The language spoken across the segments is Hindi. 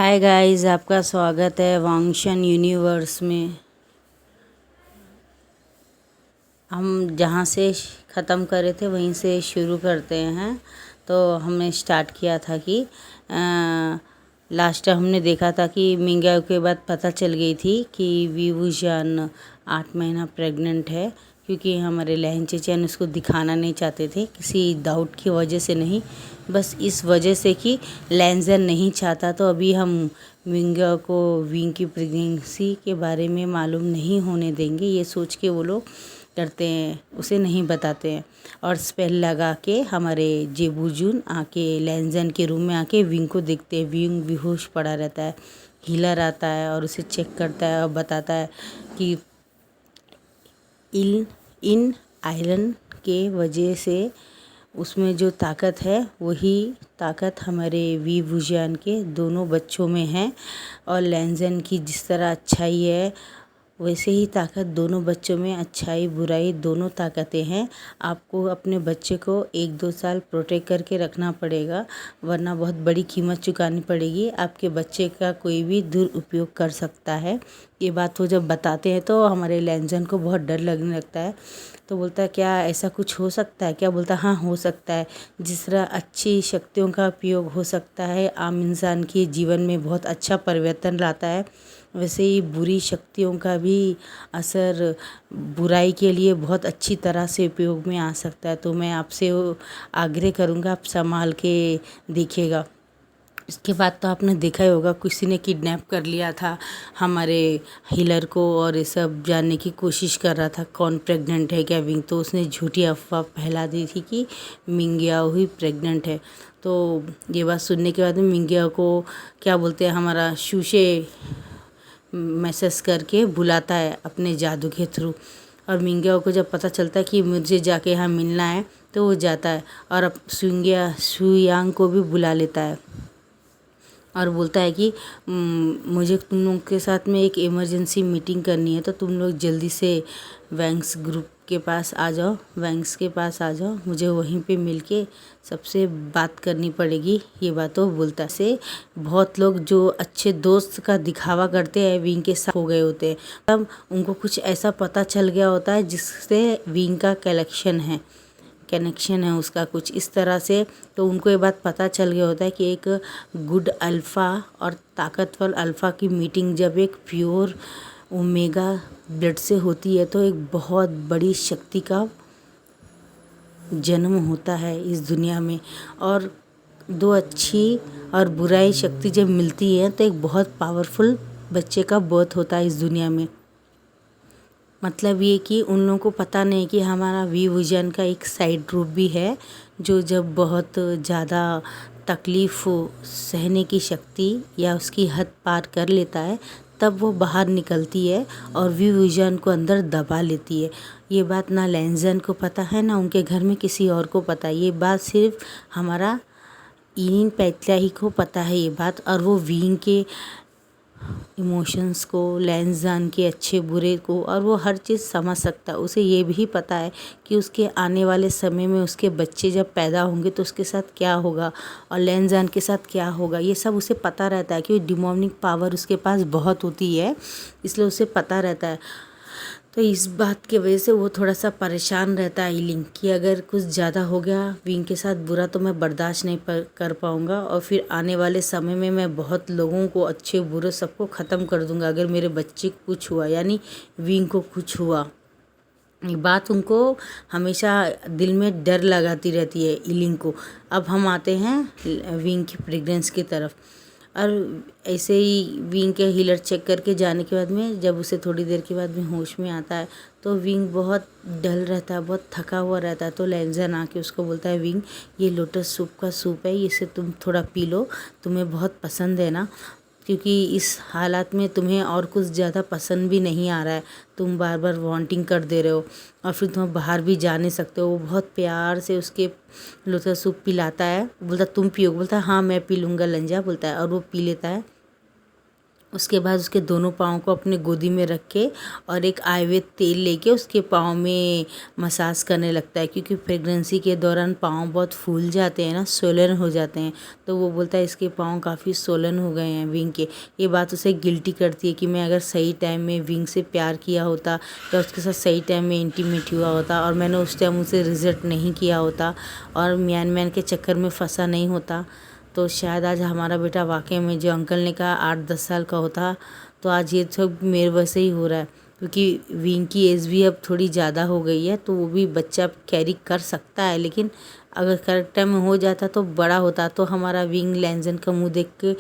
हाय गाइस, आपका स्वागत है वांगशन यूनिवर्स में। हम जहाँ से ख़त्म करे थे वहीं से शुरू करते हैं। तो हमने स्टार्ट किया था कि लास्ट टाइम हमने देखा था कि मिंग्याओ के बाद पता चल गई थी कि वीवूजान 8 महीना प्रेग्नेंट है, क्योंकि हमारे लहन चेचन उसको दिखाना नहीं चाहते थे, किसी डाउट की वजह से नहीं, बस इस वजह से कि लैंजन नहीं चाहता। तो अभी हम मिंग्याओ को विंग की प्रेगनेंसी के बारे में मालूम नहीं होने देंगे, ये सोच के वो लोग करते हैं, उसे नहीं बताते हैं। और स्पेल लगा के हमारे जेबूजून आके लैंजन के रूम में आके विंग को देखते हैं। विंग बेहोश पड़ा रहता है, हीलर आता है और उसे चेक करता है और बताता है कि इन आयरन के वजह से उसमें जो ताकत है वही ताकत हमारे वीवूजान के दोनों बच्चों में है। और लैंजन की जिस तरह अच्छाई है वैसे ही ताकत दोनों बच्चों में, अच्छाई बुराई दोनों ताकतें हैं। आपको अपने बच्चे को 1-2 साल प्रोटेक्ट करके रखना पड़ेगा, वरना बहुत बड़ी कीमत चुकानी पड़ेगी। आपके बच्चे का कोई भी दुरुपयोग कर सकता है। ये बात वो जब बताते हैं तो हमारे लैंजन को बहुत डर लगने लगता है। तो बोलता है क्या ऐसा कुछ हो सकता है क्या? बोलता है हाँ हो सकता है। जिस तरह अच्छी शक्तियों का उपयोग हो सकता है, आम इंसान के जीवन में बहुत अच्छा परिवर्तन लाता है, वैसे ही बुरी शक्तियों का भी असर बुराई के लिए बहुत अच्छी तरह से उपयोग में आ सकता है। तो मैं आपसे आग्रह करूँगा, आप संभाल के देखिएगा। इसके बाद तो आपने देखा ही होगा, किसी ने किडनैप कर लिया था हमारे हीलर को और ये सब जानने की कोशिश कर रहा था कौन प्रेग्नेंट है क्या विंग। तो उसने झूठी अफवाह फैला दी थी कि मिंग्याओ ही प्रेग्नेंट है। तो ये बात सुनने के बाद में मिंग्याओ को क्या बोलते हैं, हमारा शूशे मैसेज करके बुलाता है अपने जादू के थ्रू। और मिंग्याओ को जब पता चलता है कि मुझे जाके यहाँ मिलना है तो वो जाता है और अब शुयांग को भी बुला लेता है और बोलता है कि मुझे तुम लोग के साथ में एक इमरजेंसी मीटिंग करनी है, तो तुम लोग जल्दी से वैंक्स ग्रुप के पास आ जाओ, वैंक्स के पास आ जाओ, मुझे वहीं पे मिलके सबसे बात करनी पड़ेगी। ये बात वो बोलता है। बहुत लोग जो अच्छे दोस्त का दिखावा करते हैं विंग के साथ हो गए होते हैं, तब उनको कुछ ऐसा पता चल गया होता है जिससे विंग का कनेक्शन है उसका कुछ इस तरह से। तो उनको ये बात पता चल गया होता है कि एक गुड अल्फ़ा और ताकतवर अल्फ़ा की मीटिंग जब एक प्योर ओमेगा ब्लड से होती है तो एक बहुत बड़ी शक्ति का जन्म होता है इस दुनिया में। और दो अच्छी और बुराई शक्ति जब मिलती है तो एक बहुत पावरफुल बच्चे का बर्थ होता है इस दुनिया में। मतलब ये कि उन लोगों को पता नहीं कि हमारा वीवूजान का एक साइड रूप भी है, जो जब बहुत ज़्यादा तकलीफ़ सहने की शक्ति या उसकी हद पार कर लेता है तब वो बाहर निकलती है और वीवूजान को अंदर दबा लेती है। ये बात ना लैंजन को पता है ना उनके घर में किसी और को पता है। ये बात सिर्फ हमारा ईनिन पैतला ही को पता है ये बात। और वो विंग के इमोशंस को, लैंजन के अच्छे बुरे को, और वो हर चीज़ समझ सकता है। उसे ये भी पता है कि उसके आने वाले समय में उसके बच्चे जब पैदा होंगे तो उसके साथ क्या होगा और लैंजन के साथ क्या होगा, ये सब उसे पता रहता है। क्योंकि डिमोनिक पावर उसके पास बहुत होती है, इसलिए उसे पता रहता है। तो इस बात की वजह से वो थोड़ा सा परेशान रहता है ईलिंग कि अगर कुछ ज़्यादा हो गया विंग के साथ बुरा तो मैं बर्दाश्त नहीं कर पाऊँगा और फिर आने वाले समय में मैं बहुत लोगों को, अच्छे बुरे सबको ख़त्म कर दूँगा अगर मेरे बच्चे को कुछ हुआ, यानी विंग को कुछ हुआ। ये बात उनको हमेशा दिल में डर लगाती रहती है ईलिंग को। अब हम आते हैं विंग की प्रेगनेंसी की तरफ। और ऐसे ही विंग के हीलर चेक करके जाने के बाद में जब उसे थोड़ी देर के बाद में होश में आता है तो विंग बहुत डल रहता है, बहुत थका हुआ रहता है। तो लैंजन आके उसको बोलता है, विंग ये लोटस सूप का सूप है, इसे तुम थोड़ा पी लो, तुम्हें बहुत पसंद है ना, क्योंकि इस हालात में तुम्हें और कुछ ज़्यादा पसंद भी नहीं आ रहा है, तुम बार बार वांटिंग कर दे रहे हो और फिर तुम बाहर भी जा नहीं सकते हो। वो बहुत प्यार से उसके लोटस सूप पिलाता है, बोलता तुम पियो, बोलता हाँ मैं पी लूँगा लंजा, बोलता है, और वो पी लेता है। उसके बाद उसके दोनों पाँव को अपने गोदी में रख के और एक आयुर्वेद तेल लेके उसके पाँव में मसाज करने लगता है, क्योंकि प्रेगनेंसी के दौरान पाँव बहुत फूल जाते हैं ना, सोलन हो जाते हैं। तो वो बोलता है इसके पाँव काफ़ी सोलन हो गए हैं विंग के। ये बात उसे गिल्टी करती है कि मैं अगर सही टाइम में विंग से प्यार किया होता या उसके साथ सही टाइम में इंटीमेट हुआ होता और मैंने उस टाइम उसे रिजेक्ट नहीं किया होता और मैन के चक्कर में फंसा नहीं होता, तो शायद आज हमारा बेटा वाकई में जो अंकल ने कहा 8-10 साल का होता, तो आज ये सब मेरे वैसे ही हो रहा है। क्योंकि विंग की एज भी अब थोड़ी ज़्यादा हो गई है, तो वो भी बच्चा कैरी कर सकता है, लेकिन अगर करेक्ट टाइम में हो जाता तो बड़ा होता। तो हमारा विंग लैंजन का मुंह देख के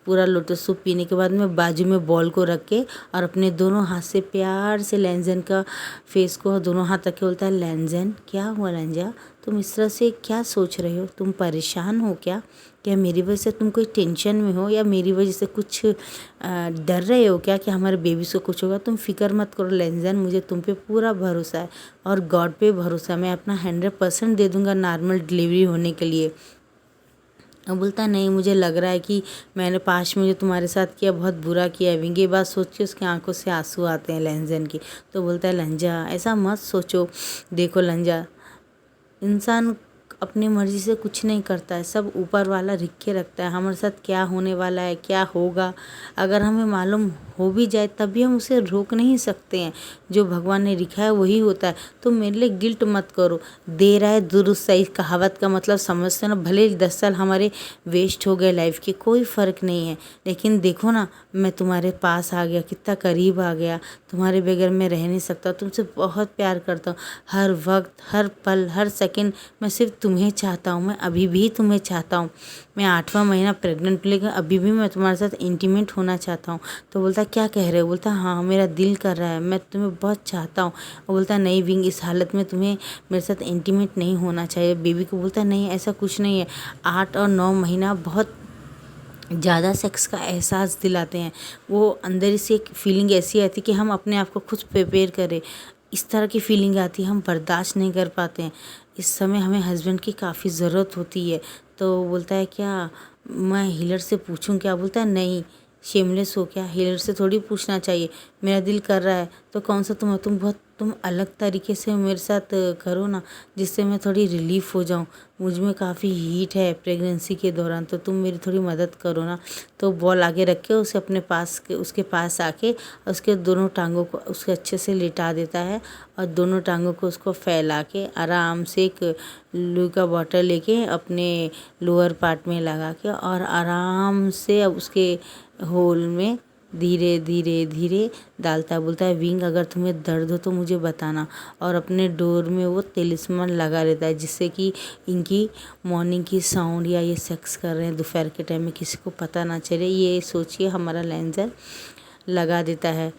पूरा लोटस सूप पीने के बाद में बाजू में बॉल को रख के और अपने दोनों हाथ से प्यार से लैंजन का फेस को दोनों हाथ रख के बोलता है, लैंजन क्या हुआ लैंजा, तुम इस तरह से क्या सोच रहे हो, तुम परेशान हो क्या मेरी वजह से तुम कोई टेंशन में हो या मेरी वजह से कुछ डर रहे हो क्या कि हमारे बेबी को कुछ होगा। तुम फिक्र मत करो लैंजन, मुझे तुम पे पूरा भरोसा है और गॉड पे भरोसा है, मैं अपना 100% दे दूँगा नॉर्मल डिलीवरी होने के लिए। अब बोलता नहीं, मुझे लग रहा है कि मैंने पास में जो तुम्हारे साथ किया बहुत बुरा किया है विंग। ये बात सोच के उसकी आंखों से आंसू आते हैं लैंजन की। तो बोलता है लंजा ऐसा मत सोचो, देखो लंजा इंसान अपनी मर्ज़ी से कुछ नहीं करता है, सब ऊपर वाला लिखे रखता है। हमारे साथ क्या होने वाला है, क्या होगा, अगर हमें मालूम हो भी जाए तब भी हम उसे रोक नहीं सकते हैं। जो भगवान ने लिखा है वही होता है। तो मेरे लिए गिल्ट मत करो, देर आए दुरुस्त सही कहावत का मतलब समझते ना। भले 10 साल हमारे वेस्ट हो गए लाइफ के, कोई फ़र्क नहीं है, लेकिन देखो ना मैं तुम्हारे पास आ गया, कितना करीब आ गया, तुम्हारे बगैर मैं रह नहीं सकता, तुमसे बहुत प्यार करता हूँ। हर वक्त, हर पल, हर सेकंड मैं सिर्फ तुम्हें चाहता हूँ, मैं अभी भी तुम्हें चाहता हूँ। मैं 8वां महीना प्रेग्नेंट लेकर अभी भी मैं तुम्हारे साथ इंटीमेट होना चाहता हूँ। तो बोलता क्या कह रहे हो, बोलता हाँ मेरा दिल कर रहा है, मैं तुम्हें बहुत चाहता हूँ। और बोलता नहीं विंग, इस हालत में तुम्हें मेरे साथ इंटीमेट नहीं होना चाहिए। बेबी को बोलता नहीं ऐसा कुछ नहीं है, 8 और 9 महीना बहुत ज़्यादा सेक्स का एहसास दिलाते हैं। वो अंदर से एक फीलिंग ऐसी आती है कि हम अपने आप को खुद प्रिपेयर करें, इस तरह की फीलिंग आती है, हम बर्दाश्त नहीं कर पाते हैं। इस समय हमें हस्बैंड की काफ़ी ज़रूरत होती है। तो बोलता है क्या मैं हीलर से पूछूं क्या, बोलता है नहीं शेमलेस हो क्या, हीलर से थोड़ी पूछना चाहिए, मेरा दिल कर रहा है तो कौन सा तुम अलग तरीके से मेरे साथ करो ना, जिससे मैं थोड़ी रिलीफ़ हो जाऊं। मुझ में काफ़ी हीट है प्रेगनेंसी के दौरान, तो तुम मेरी थोड़ी मदद करो ना। तो बॉल आगे रख के उसे अपने पास के उसके पास आके उसके दोनों टांगों को उसके अच्छे से लिटा देता है और दोनों टांगों को उसको फैला के आराम से एक लू का बॉटल लेके अपने लोअर पार्ट में लगा के और आराम से अब उसके होल में धीरे धीरे धीरे डालता है। बोलता है विंग अगर तुम्हें दर्द हो तो मुझे बताना, और अपने डोर में वो तिलिस्मान लगा लेता है, जिससे कि इनकी मॉर्निंग की साउंड या ये सेक्स कर रहे हैं दोपहर के टाइम में किसी को पता ना चले। ये सोचिए हमारा लेंजर लगा देता है,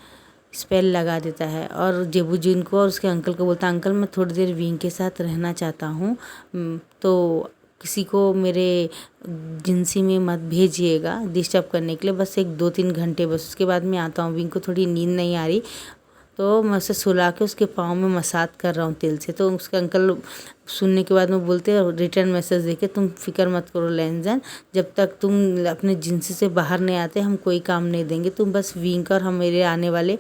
स्पेल लगा देता है। और जेबूजिन को और उसके अंकल को बोलता है अंकल मैं थोड़ी देर विंग के साथ रहना चाहता हूँ, तो किसी को मेरे जिंसी में मत भेजिएगा डिस्टर्ब करने के लिए, बस 1-2-3 घंटे बस, उसके बाद मैं आता हूँ। विंग को थोड़ी नींद नहीं आ रही, तो मैं उसे सुला के उसके पाँव में मसाज कर रहा हूँ तेल से। तो उसके अंकल सुनने के बाद में बोलते हैं रिटर्न मैसेज देके, तुम फिक्र मत करो लैंजन, जब तक तुम अपने जिंसी से बाहर नहीं आते हम कोई काम नहीं देंगे, तुम बस विंग और हम मेरे आने वाले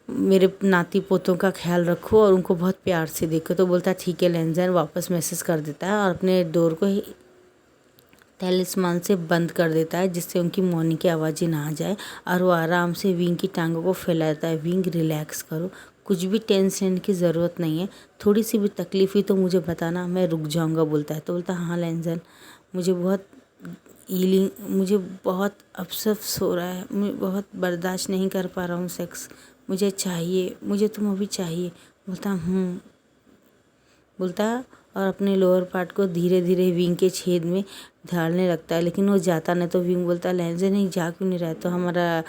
मेरे नाती पोतों का ख्याल रखो और उनको बहुत प्यार से देखो। तो बोलता है ठीक है लैंजन, वापस मैसेज कर देता है और अपने डोर को तलिस्मान से बंद कर देता है, जिससे उनकी मॉर्निंग की आवाज़ें ना आ जाए, और वो आराम से विंग की टांगों को फैलाता है। विंग रिलैक्स करो, कुछ भी टेंशन की ज़रूरत नहीं है, थोड़ी सी भी तकलीफ हुई तो मुझे बताना, मैं रुक जाऊंगा। बोलता है तो बोलता हाँ लैंजन मुझे बहुत अफसोस हो रहा है, मैं बहुत बर्दाश्त नहीं कर पा रहा हूँ सेक्स, मुझे चाहिए, मुझे तुम अभी चाहिए। बोलता और अपने लोअर पार्ट को धीरे धीरे विंग के छेद में ढालने लगता है, लेकिन वो जाता नहीं। तो विंग बोलता है लंजा नहीं जा क्यों नहीं रहा है। तो हमारा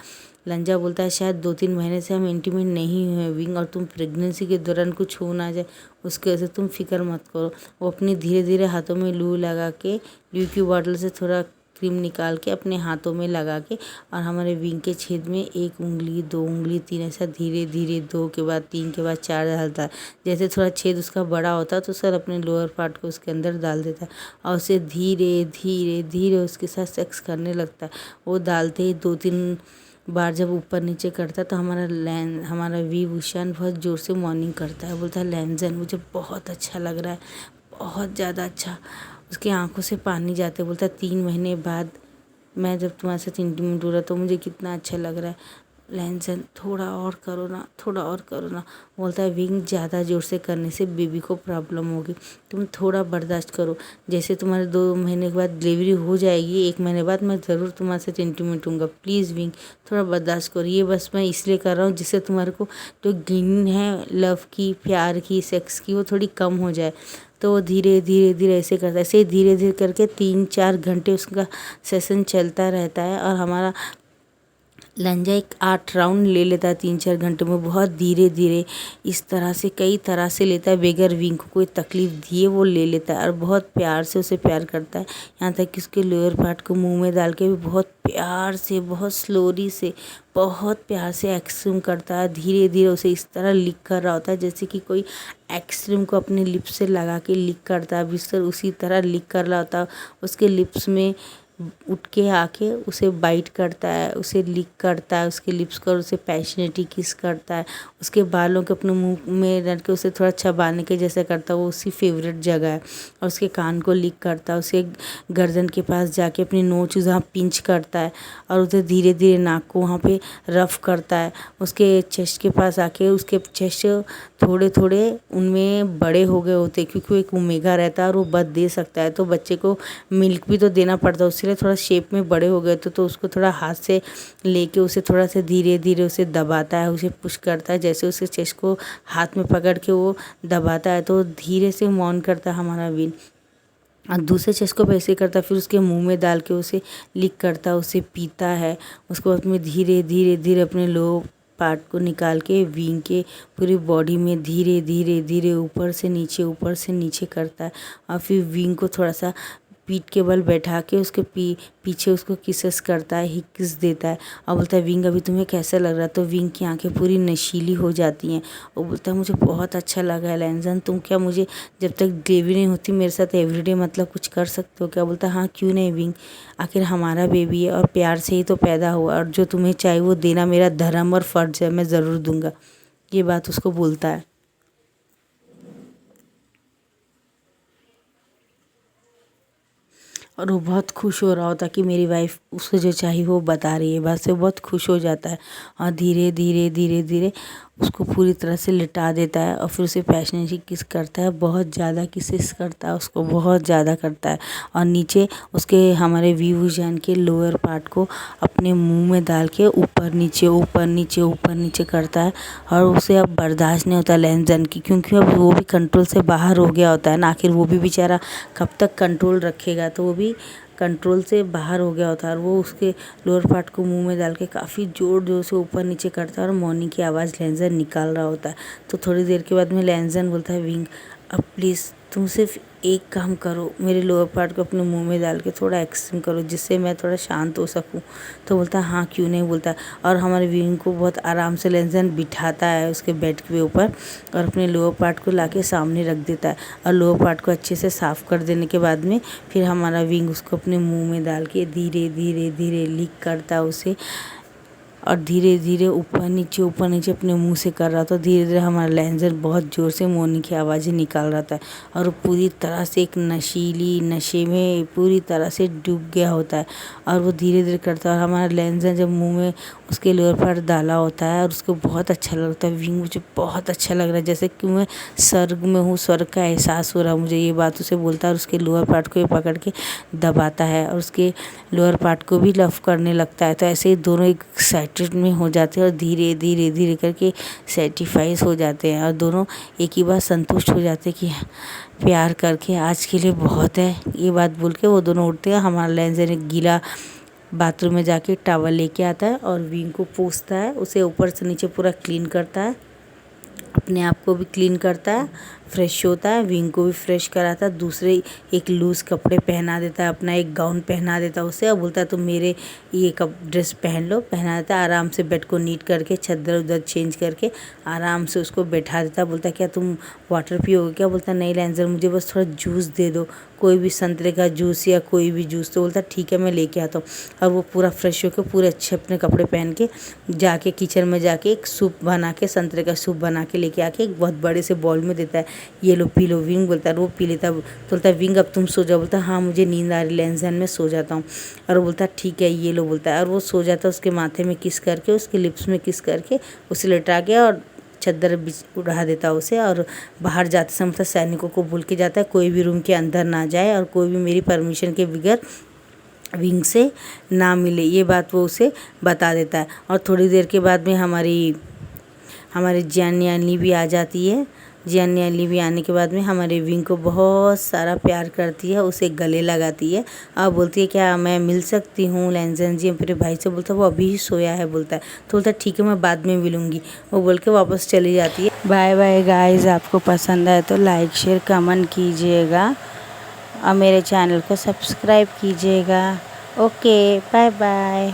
लंजा बोलता है शायद 2-3 महीने से हम इंटीमेट नहीं हुए विंग, और तुम प्रेगनेंसी के दौरान कुछ हो ना जाए उसके वजह से तुम फिक्र मत करो। वो अपनी धीरे धीरे हाथों में लू लगा के लू की बॉटल से थोड़ा क्रीम निकाल के अपने हाथों में लगा के और हमारे विंग के छेद में 1 उंगली 2 उंगली 3 ऐसा धीरे धीरे 2 के बाद 3 के बाद 4 डालता है। जैसे थोड़ा छेद उसका बड़ा होता है तो सर अपने लोअर पार्ट को उसके अंदर डाल देता है और उसे धीरे धीरे धीरे उसके साथ सेक्स करने लगता है। वो डालते ही 2-3 बार जब ऊपर नीचे करता है तो हमारा वी भूषण बहुत ज़ोर से मॉर्निंग करता है, बोलता है लैंजन मुझे बहुत अच्छा लग रहा है, बहुत ज़्यादा अच्छा। उसकी आंखों से पानी जाते, बोलता है 3 महीने बाद मैं जब तुम्हारे साथ इंटीमेट हो रहा तो मुझे कितना अच्छा लग रहा है। लैंजन थोड़ा और करो ना, थोड़ा और करो ना। बोलता है विंग ज़्यादा ज़ोर से करने से बेबी को प्रॉब्लम होगी, तुम थोड़ा बर्दाश्त करो। जैसे तुम्हारे 2 महीने के बाद डिलीवरी हो जाएगी, 1 महीने बाद मैं ज़रूर तुम्हारे साथ इंटीमेट हूँगा, प्लीज़ विंग थोड़ा बर्दाश्त करो। ये बस मैं इसलिए कर रहा हूँ जिससे तुम्हारे को जो गिन है लव की, प्यार की, सेक्स की, वो थोड़ी कम हो जाए। तो वो धीरे धीरे धीरे ऐसे करता है, ऐसे धीरे धीरे करके 3-4 घंटे उसका सेशन चलता रहता है। और हमारा लंजा एक 8 राउंड ले लेता है 3-4 घंटे में, बहुत धीरे धीरे इस तरह से कई तरह से लेता है, बगैर विंग को कोई तकलीफ दिए वो ले लेता है। और बहुत प्यार से उसे प्यार करता है, यहाँ तक कि उसके लोअर पार्ट को मुंह में डाल के भी बहुत प्यार से, बहुत स्लोली से, बहुत प्यार से एक्सट्रीम करता है। धीरे धीरे उसे इस तरह लिक कर रहा होता है जैसे कि कोई एक्सट्रीम को अपने लिप्स से लगा के लिक करता है, बिस्तर उसी तरह लिक कर रहा होता है। उसके लिप्स में उठ के आके उसे बाइट करता है, उसे लिक करता है उसके लिप्स को, और उसे पैशनेटली किस करता है। उसके बालों के अपने मुंह में रख के उसे थोड़ा चबाने के जैसे करता है, वो उसकी फेवरेट जगह है। और उसके कान को लिक करता है, उसे गर्दन के पास जाके अपनी नोच वहाँ पिंच करता है और उसे धीरे धीरे नाक को वहाँ पे रफ करता है। उसके चेस्ट के पास आके उसके चेस्ट थोड़े थोड़े उनमें बड़े हो गए होते, क्योंकि वो एक ओमेगा रहता है और वो बच्चा दे सकता है, तो बच्चे को मिल्क भी तो देना पड़ता है, उसके लिए थोड़ा शेप में बड़े हो गए तो उसको थोड़ा हाथ से लेके उसे थोड़ा सा धीरे धीरे उसे दबाता है, उसे पुश करता है। जैसे उसके चेस्ट को हाथ में पकड़ के वो दबाता है तो धीरे से मौन करता है हमारा विन। और दूसरे चेस्ट को वैसे करता है, फिर उसके मुंह में डाल के उसे लिक करता है, उसे पीता है। उसको बाद में धीरे धीरे धीरे अपने लो पार्ट को निकाल के विंग के पूरी बॉडी में धीरे धीरे धीरे ऊपर से नीचे करता है। और फिर विंग को थोड़ा सा पीठ के बल बैठा के उसके पीछे उसको किसेस करता है, ही किस देता है और बोलता है विंग अभी तुम्हें कैसा लग रहा है। तो विंग की आंखें पूरी नशीली हो जाती हैं और बोलता है मुझे बहुत अच्छा लगा है लैंजन, तुम क्या मुझे जब तक डिलीवरी नहीं होती मेरे साथ एवरीडे मतलब कुछ कर सकते हो क्या। बोलता है हाँ क्यों नहीं विंग, आखिर हमारा बेबी है और प्यार से ही तो पैदा हुआ, और जो तुम्हें चाहिए वो देना मेरा धर्म और फ़र्ज़ है, मैं ज़रूर दूंगा। ये बात उसको बोलता है। और वो बहुत खुश हो रहा होता कि मेरी वाइफ उसको जो चाहिए वो बता रही है, बस वो बहुत खुश हो जाता है। और धीरे धीरे धीरे धीरे उसको पूरी तरह से लिटा देता है और फिर उसे पैशनेटली किस करता है, बहुत ज़्यादा किसेस करता है, उसको बहुत ज़्यादा करता है। और नीचे उसके हमारे विभूषण के लोअर पार्ट को अपने मुंह में डाल के ऊपर नीचे करता है। और उसे अब बर्दाश्त नहीं होता लैंजन की, क्योंकि अब वो भी कंट्रोल से बाहर हो गया होता है ना, आखिर वो भी बेचारा कब तक कंट्रोल रखेगा, तो वो भी कंट्रोल से बाहर हो गया होता है। और वो उसके लोअर पार्ट को मुंह में डाल के काफ़ी ज़ोर ज़ोर से ऊपर नीचे करता है और मॉर्निंग की आवाज़ लैंजन निकाल रहा होता है। तो थोड़ी देर के बाद में लैंजन बोलता है विंग अब प्लीज़ तुम सिर्फ एक काम करो, मेरे लोअर पार्ट को अपने मुंह में डाल के थोड़ा एक्सट्रीम करो जिससे मैं थोड़ा शांत हो सकूं। तो बोलता है हाँ क्यों नहीं, बोलता है। और हमारे विंग को बहुत आराम से लैंजन बिठाता है उसके बेड के ऊपर और अपने लोअर पार्ट को लाके सामने रख देता है। और लोअर पार्ट को अच्छे से साफ़ कर देने के बाद में फिर हमारा विंग उसको अपने मुँह में डाल के धीरे धीरे धीरे लीक करता है उसे, और धीरे धीरे ऊपर नीचे अपने मुंह से कर रहा था। धीरे धीरे हमारा लैंजन बहुत ज़ोर से मोरनी की आवाज़ें निकाल रहा था और वो पूरी तरह से एक नशीली नशे में पूरी तरह से डूब गया होता है। और वो धीरे धीरे करता है और हमारा लैंजन जब मुंह में उसके लोअर पार्ट डाला होता है और उसको बहुत अच्छा लगता है। विंग मुझे बहुत अच्छा लग रहा है, जैसे कि मैं स्वर्ग में हूँ, स्वर्ग का एहसास हो रहा है मुझे, ये बात उसे बोलता है। और उसके लोअर पार्ट को पकड़ के दबाता है और उसके लोअर पार्ट को भी लव करने लगता है। तो ऐसे ही दोनों एक एक्साइटेड में हो जाते हैं और धीरे धीरे धीरे करके सेटिस्फाइज हो जाते हैं और दोनों एक ही बात संतुष्ट हो जाते हैं कि प्यार करके आज के लिए बहुत है। ये बात बोल के वो दोनों उठते हैं। हमारा लैंजन एक गीला बाथरूम में जाके टॉवल लेके आता है और विंग को पोंछता है, उसे ऊपर से नीचे पूरा क्लीन करता है, अपने आप को को भी क्लीन करता है, फ्रेश होता है, विंग को भी फ्रेश कराता है, दूसरे एक लूज़ कपड़े पहना देता है, अपना एक गाउन पहना देता है उसे, और बोलता है तुम मेरे ये ड्रेस पहन लो, पहना देता है। आराम से बेड को नीट करके चद्दर उधर चेंज करके आराम से उसको बैठा देता है। बोलता है क्या तुम वाटर पियोगे क्या? बोलता है नहीं लेंजर, मुझे बस थोड़ा जूस दे दो, कोई भी संतरे का जूस या कोई भी जूस। तो बोलता है ठीक है मैं लेके आता हूँ। और वो पूरा फ्रेश होकर पूरे अच्छे अपने कपड़े पहन के जाके किचन में जाके एक सूप बना के, संतरे का सूप बना के लेके आके एक बहुत बड़े से बाउल में देता है। ये लो पी लो विंग, बोलता है। वो पी लेता। तो बोलता है विंग अब तुम सो जाओ। बोलता है हाँ मुझे नींद आ रही लेंजर, मैं सो जाता हूँ। और वो बोलता है ठीक है ये लो, बोलता है। और वो सो जाता है, उसके माथे में किस करके, उसके लिप्स में किस करके उसे लिटा के और चद्दर उड़ा देता है उसे। और बाहर जाते समय मतलब सैनिकों को बोल के जाता है कोई भी रूम के अंदर ना जाए और कोई भी मेरी परमिशन के बगैर विंग से ना मिले, ये बात वो उसे बता देता है। और थोड़ी देर के बाद में हमारी जियानी अली भी आ जाती है। जियानी अली भी आने के बाद में हमारे विंग को बहुत सारा प्यार करती है, उसे गले लगाती है और बोलती है क्या मैं मिल सकती हूँ लेंजर जी? मेरे भाई से बोलता है वो अभी ही सोया है, बोलता है। तो बोलता है ठीक है मैं बाद में मिलूँगी, वो बोल के वापस चली जाती है। बाय बाय गाइस, आपको पसंद आए तो लाइक शेयर कमेंट कीजिएगा और मेरे चैनल को सब्सक्राइब कीजिएगा। Okay bye bye.